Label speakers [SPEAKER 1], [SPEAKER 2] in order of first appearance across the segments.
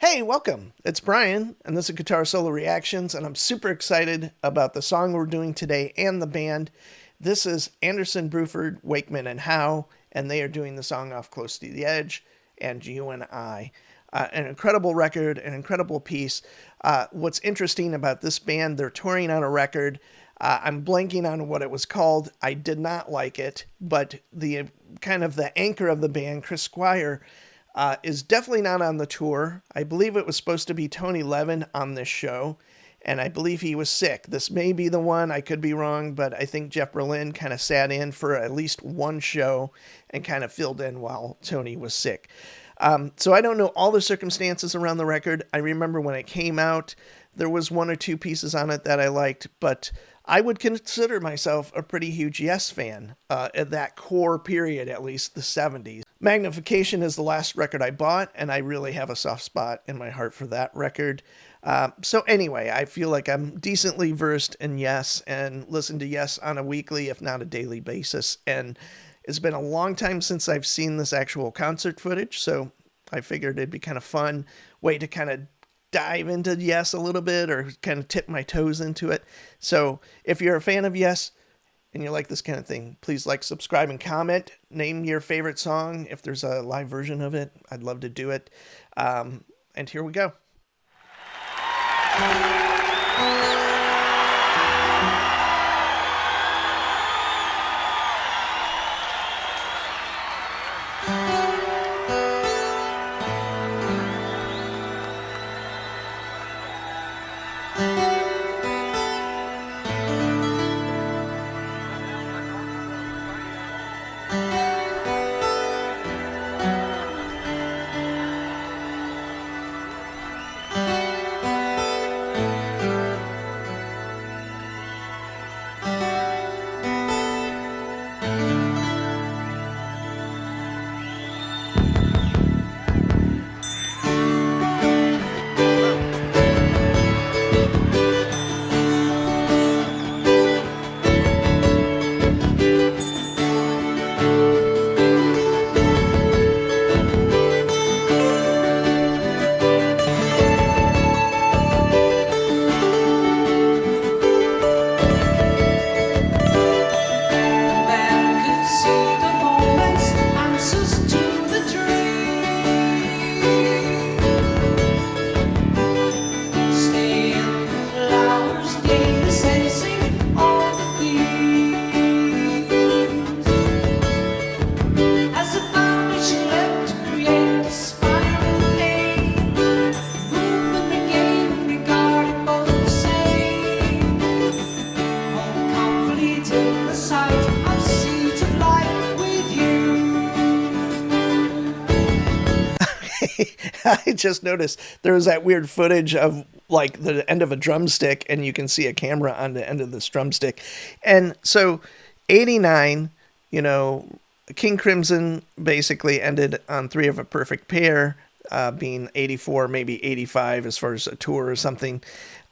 [SPEAKER 1] Hey, welcome. It's Brian, and this is Guitar Solo Reactions, and I'm super excited about the song we're doing today and the band. This is Anderson, Bruford, Wakeman, and Howe, and they are doing the song Off Close to the Edge and You and I. An incredible record, an incredible piece. What's interesting about this band, they're touring on a record. I'm blanking on what it was called. I did not like it, but the kind of the anchor of the band, Chris Squire, is definitely not on the tour. I believe it was supposed to be Tony Levin on this show, and I believe he was sick. This may be the one, I could be wrong, but I think Jeff Berlin kind of sat in for at least one show and kind of filled in while Tony was sick. So I don't know all the circumstances around the record. I remember when it came out, there was one or two pieces on it that I liked, but I would consider myself a pretty huge Yes fan at that core period, at least the 70s. Magnification is the last record I bought, and I really have a soft spot in my heart for that record. So anyway, I feel like I'm decently versed in Yes and listen to Yes on a weekly, if not a daily basis. And it's been a long time since I've seen this actual concert footage, so I figured it'd be kind of fun way to kind of dive into Yes a little bit or kind of tip my toes into it. So if you're a fan of Yes and you like this kind of thing, please like, subscribe, and comment. Name your favorite song. If there's a live version of it, I'd love to do it. And here we go. I just noticed there was that weird footage of like the end of a drumstick, and you can see a camera on the end of this drumstick. And so 89, King Crimson basically ended on Three of a Perfect Pair, being 84, maybe 85 as far as a tour or something.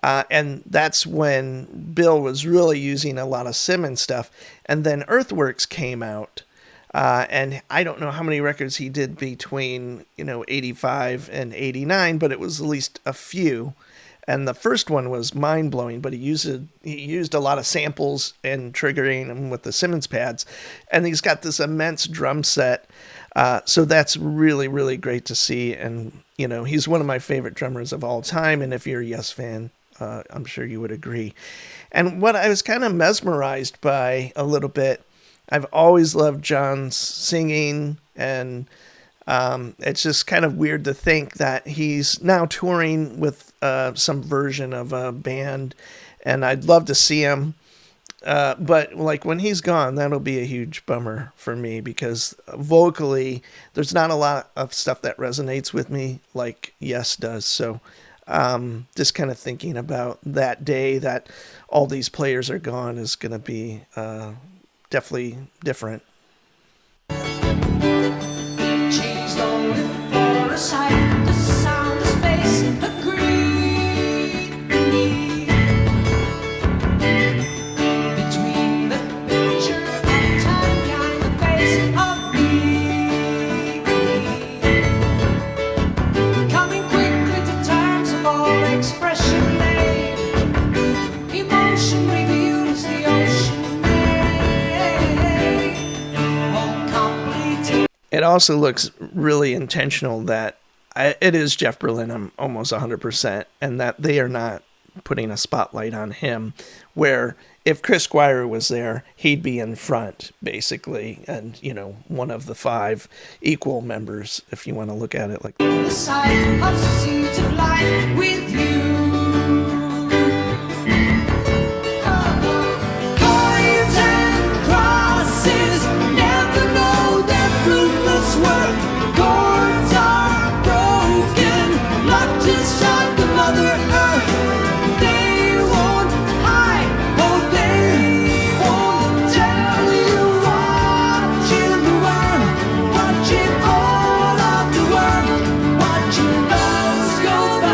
[SPEAKER 1] And that's when Bill was really using a lot of Simmons stuff. And then Earthworks came out. And I don't know how many records he did between, 85 and 89, but it was at least a few. And the first one was mind-blowing, but he used a lot of samples and triggering them with the Simmons pads. And he's got this immense drum set. So that's really, really great to see. And, he's one of my favorite drummers of all time. And if you're a Yes fan, I'm sure you would agree. And what I was kind of mesmerized by a little bit, I've always loved John's singing, and it's just kind of weird to think that he's now touring with some version of a band, and I'd love to see him. But like when he's gone, that'll be a huge bummer for me, because vocally, there's not a lot of stuff that resonates with me like Yes does. So just kind of thinking about that day that all these players are gone is going to be definitely different.
[SPEAKER 2] Changed only for a sight, the sound of space agreed between the picture and time behind the face of me, coming quickly
[SPEAKER 1] It also looks really intentional that it is Jeff Berlin, I'm almost 100%, and that they are not putting a spotlight on him, where if Chris Squire was there, he'd be in front, basically, and, you know, one of the 5 equal members, if you want to look at it like that.
[SPEAKER 2] The sight of seeds of light with you. Coins and crosses never know their fruitless work. Cords are broken, locked inside the Mother Earth. They won't hide, oh, they won't tell you. Watching the world, watching all of the world, watching us go by.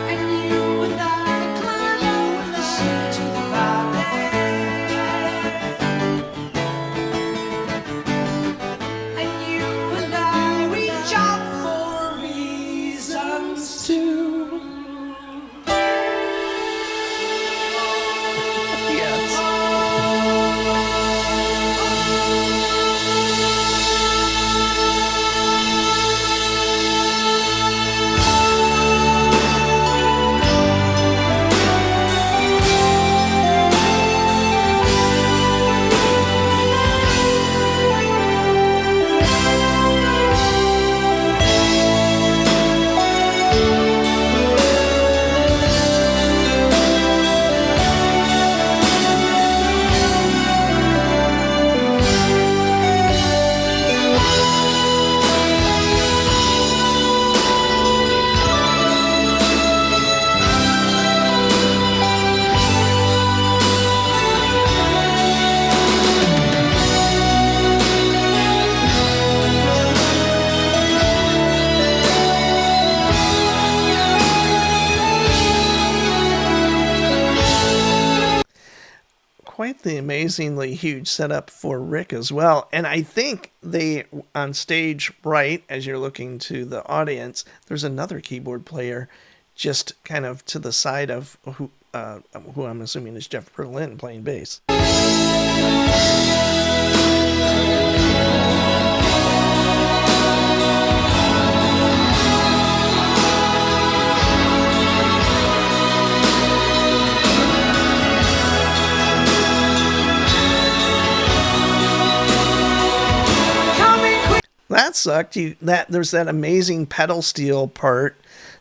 [SPEAKER 2] And you and I climb the sea to the valley. And you and I reach out for reasons to.
[SPEAKER 1] Yes. Quite the amazingly huge setup for Rick as well. And I think they, on stage right, as you're looking to the audience, there's another keyboard player just kind of to the side of who I'm assuming is Jeff Berlin playing bass. That sucked. There's that amazing pedal steel part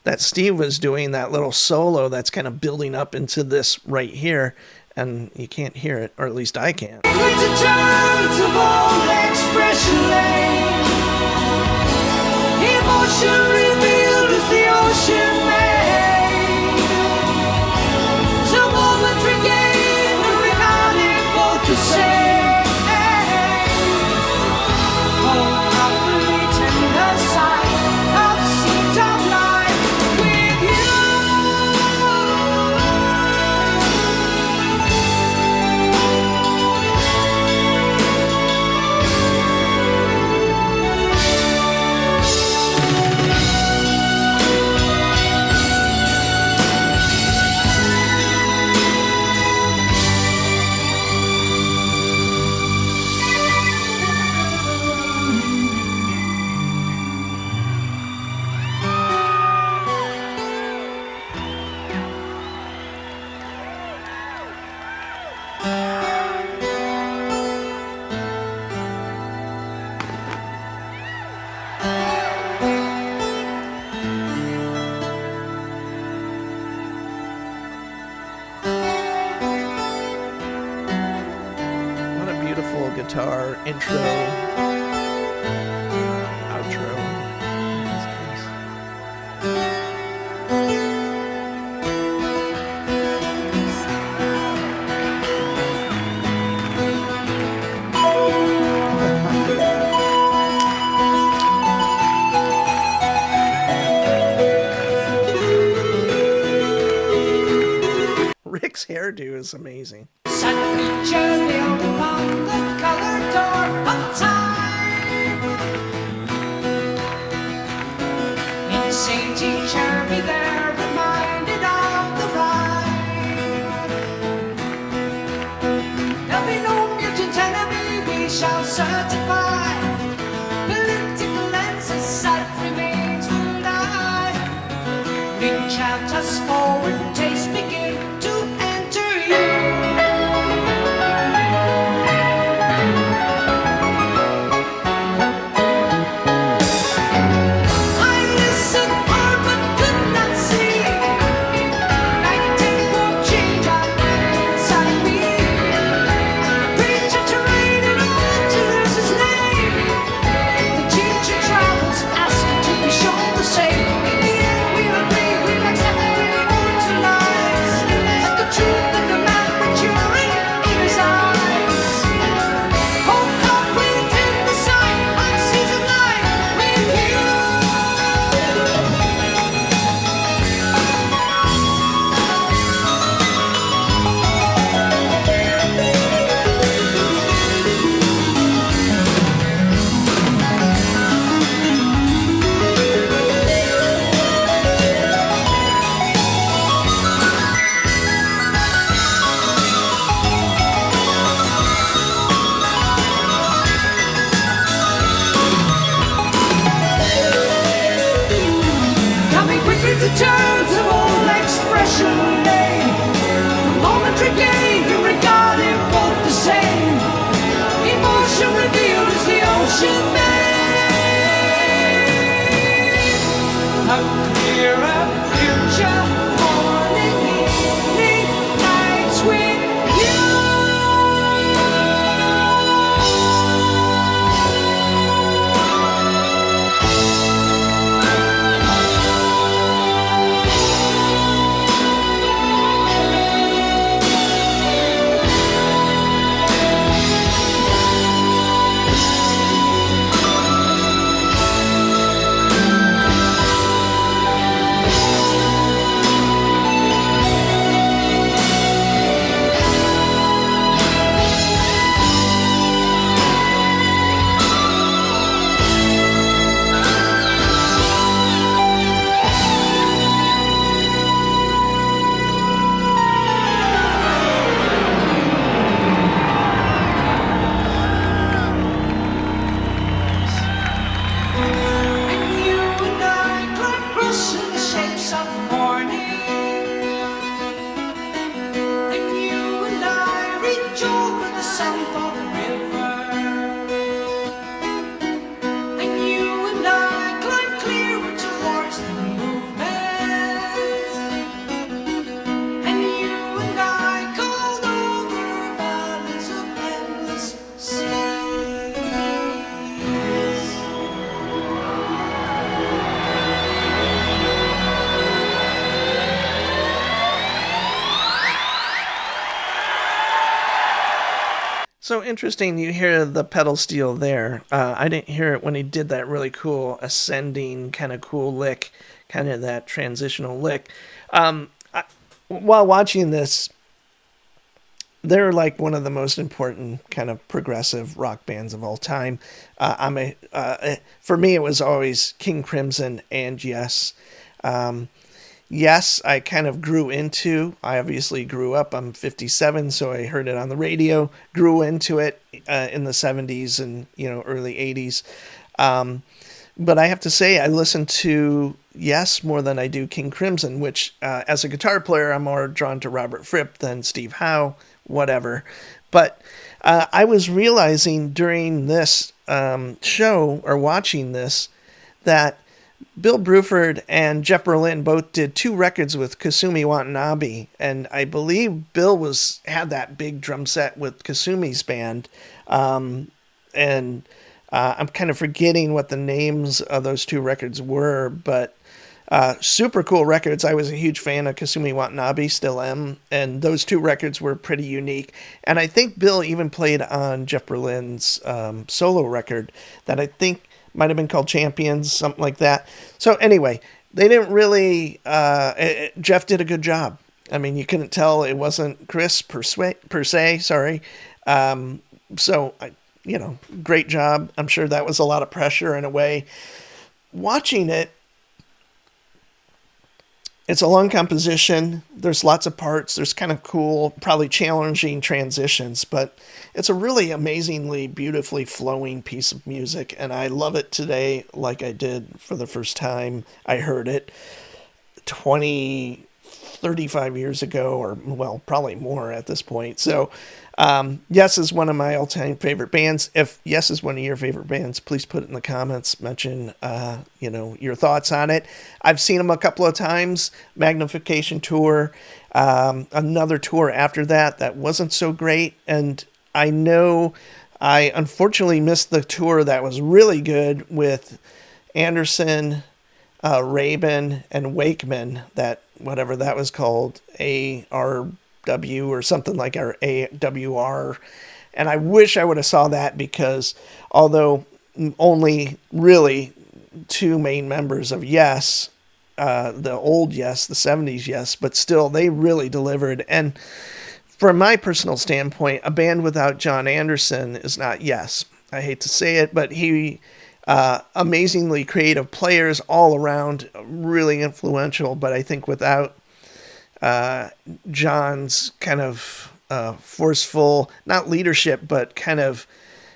[SPEAKER 1] that Steve was doing, that little solo that's kind of building up into this right here, and you can't hear it, or at least I can't.
[SPEAKER 2] Winter turns of old expression lane. Emotion revealed as the ocean made. Some moments regained, regarded both the same. Oh, happily tender sight of seeds of life with you.
[SPEAKER 1] What a beautiful guitar intro, outro. Rick's hairdo is amazing.
[SPEAKER 2] Sun feature nailed upon the colored door of time. May the same teacher be there, reminded of the rhyme. There'll be out as forward tastes begin to enter you. I listened hard but could not see. Night tempo change I felt inside me. Preacher trained and all to lose his name. The teacher travels asking to be shown the same. In the end we agree we'll accept and immortalize the truth in the man maturing in his eyes. Hope comprehend the sign of season 9 with you. Coming quickly to terms of all expression made. For momentary gain, you regard it both the same. Emotion revealed is the ocean made. A clearer future, morning, evening, nights with you. And you and I climb crossing the shapes of morning. And you and I reach over the sun for the river. And you and I climb clearer towards the movement. And you and I called over valleys of endless seas.
[SPEAKER 1] So interesting, you hear the pedal steel there. I didn't hear it when he did that really cool ascending kind of cool lick, kind of that transitional lick. While watching this, they're like one of the most important kind of progressive rock bands of all time. For me, it was always King Crimson and Yes. Yes, I kind of grew into. I obviously grew up. I'm 57, so I heard it on the radio. Grew into it in the 70s and early 80s. But I have to say, I listen to Yes more than I do King Crimson, which as a guitar player, I'm more drawn to Robert Fripp than Steve Howe, whatever. But I was realizing during this show or watching this that Bill Bruford and Jeff Berlin both did 2 records with Kasumi Watanabe, and I believe Bill had that big drum set with Kasumi's band, and I'm kind of forgetting what the names of those 2 records were, but super cool records. I was a huge fan of Kasumi Watanabe, still am, and those 2 records were pretty unique. And I think Bill even played on Jeff Berlin's solo record that I think might have been called Champions, something like that. So anyway, they didn't really, Jeff did a good job. I mean, you couldn't tell it wasn't Chris per se, sorry. Great job. I'm sure that was a lot of pressure in a way. Watching it, it's a long composition. There's lots of parts. There's kind of cool, probably challenging transitions, but it's a really amazingly, beautifully flowing piece of music, and I love it today like I did for the first time I heard it. 20, 35 years ago, or well, probably more at this point. So, Yes is one of my all-time favorite bands. If Yes is one of your favorite bands, please put it in the comments. Mention, your thoughts on it. I've seen them a couple of times. Magnification tour, another tour after that wasn't so great, and I know I unfortunately missed the tour that was really good with Anderson, Rabin, and Wakeman. That whatever that was called, ARW or something like our AWR. And I wish I would have saw that, because although only really two main members of Yes, the old Yes, the 70s Yes, but still they really delivered. And from my personal standpoint, a band without John Anderson is not Yes. I hate to say it, but he amazingly creative players all around, really influential. But I think without John's kind of forceful, not leadership, but kind of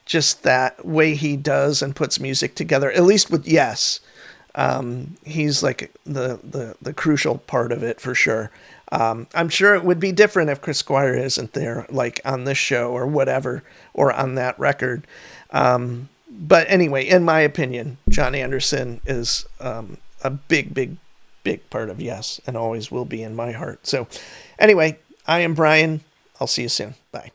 [SPEAKER 1] just that way he does and puts music together, at least with Yes, he's like the crucial part of it for sure. I'm sure it would be different if Chris Squire isn't there, like on this show or whatever, or on that record. But anyway, in my opinion, John Anderson is a big, big, big part of Yes, and always will be in my heart. So anyway, I am Brian. I'll see you soon. Bye.